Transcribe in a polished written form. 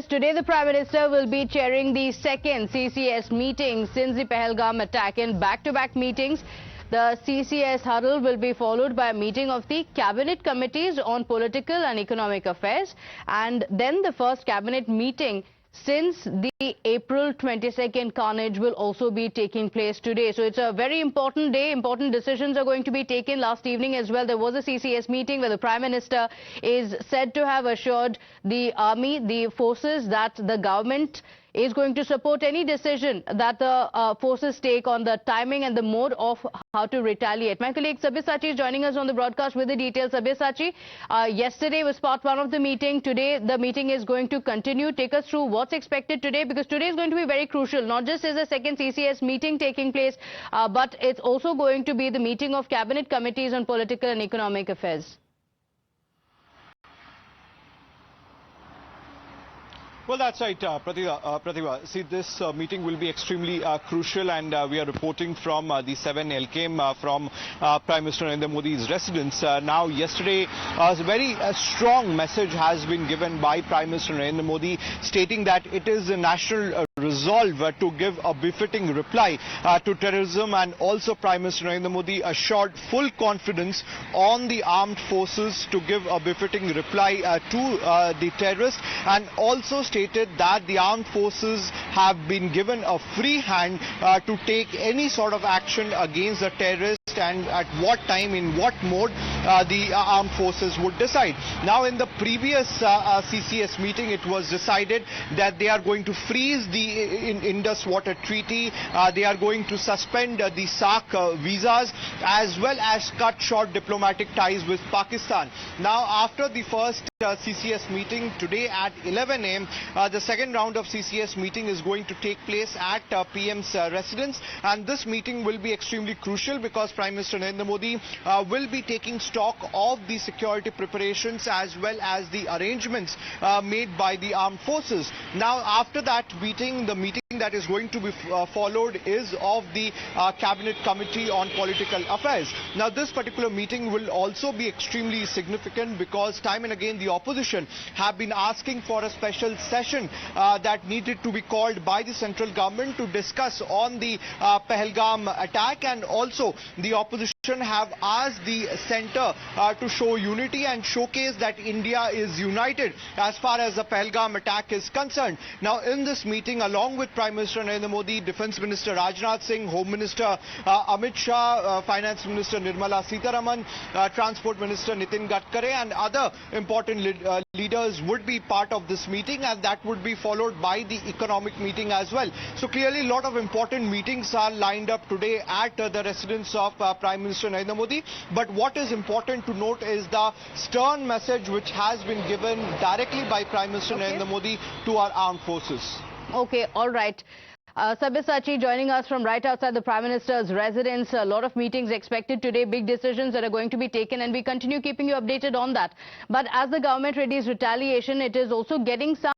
Today, the Prime Minister will be chairing the second CCS meeting since the Pahalgam attack. In back-to-back meetings, the CCS huddle will be followed by a meeting of the cabinet committees on political and economic affairs, and then the first cabinet meeting since the April 22nd carnage will also be taking place today. So it's a very important day. Important decisions are going to be taken. Last evening as well, there was a CCS meeting where the Prime Minister is said to have assured the army, the forces, that the government is going to support any decision that the forces take on the timing and the mode of how to retaliate. My colleague Sabyasachi is joining us on the broadcast with the details. Sabyasachi, yesterday was part one of the meeting. Today, the meeting is going to continue. Take us through what's expected today, because today is going to be very crucial. Not just is a second CCS meeting taking place, but it's also going to be the meeting of cabinet committees on political and economic affairs. Well, that's right, Pratibha. See, this meeting will be extremely crucial, and we are reporting from the 7 LKM from Prime Minister Narendra Modi's residence. Now, yesterday, a very strong message has been given by Prime Minister Narendra Modi, stating that it is a national resolve to give a befitting reply to terrorism, and also Prime Minister Narendra Modi assured full confidence on the armed forces to give a befitting reply to the terrorists, and also stated that the armed forces have been given a free hand to take any sort of action against the terrorists, and at what time, in what mode the armed forces would decide. Now, in the previous CCS meeting, it was decided that they are going to freeze the Indus Water Treaty, they are going to suspend the SAARC visas, as well as cut short diplomatic ties with Pakistan. Now, after the first CCS meeting today at 11 a.m., the second round of CCS meeting is going to take place at PM's residence, and this meeting will be extremely crucial because Prime Minister Narendra Modi will be taking stock of the security preparations as well as the arrangements made by the armed forces. Now, after that meeting, the meeting that is going to be followed is of the Cabinet Committee on Political Affairs. Now, this particular meeting will also be extremely significant because time and again the opposition have been asking for a special session that needed to be called by the central government to discuss on the Pahalgam attack, and also the opposition have asked the centre to show unity and showcase that India is united as far as the Pahalgam attack is concerned. Now, in this meeting, along with Prime Minister Narendra Modi, Defence Minister Rajnath Singh, Home Minister Amit Shah, Finance Minister Nirmala Sitharaman, Transport Minister Nitin Gadkari, and other important leaders would be part of this meeting, and that would be followed by the economic meeting as well. So clearly, a lot of important meetings are lined up today at the residence of Prime Minister Narendra Modi. But what is important to note is the stern message which has been given directly by Prime Minister Narendra Modi to our armed forces. Okay, all right. Sabyasachi joining us from right outside the Prime Minister's residence. A lot of meetings expected today, big decisions that are going to be taken, and we continue keeping you updated on that. But as the government readies retaliation, it is also getting some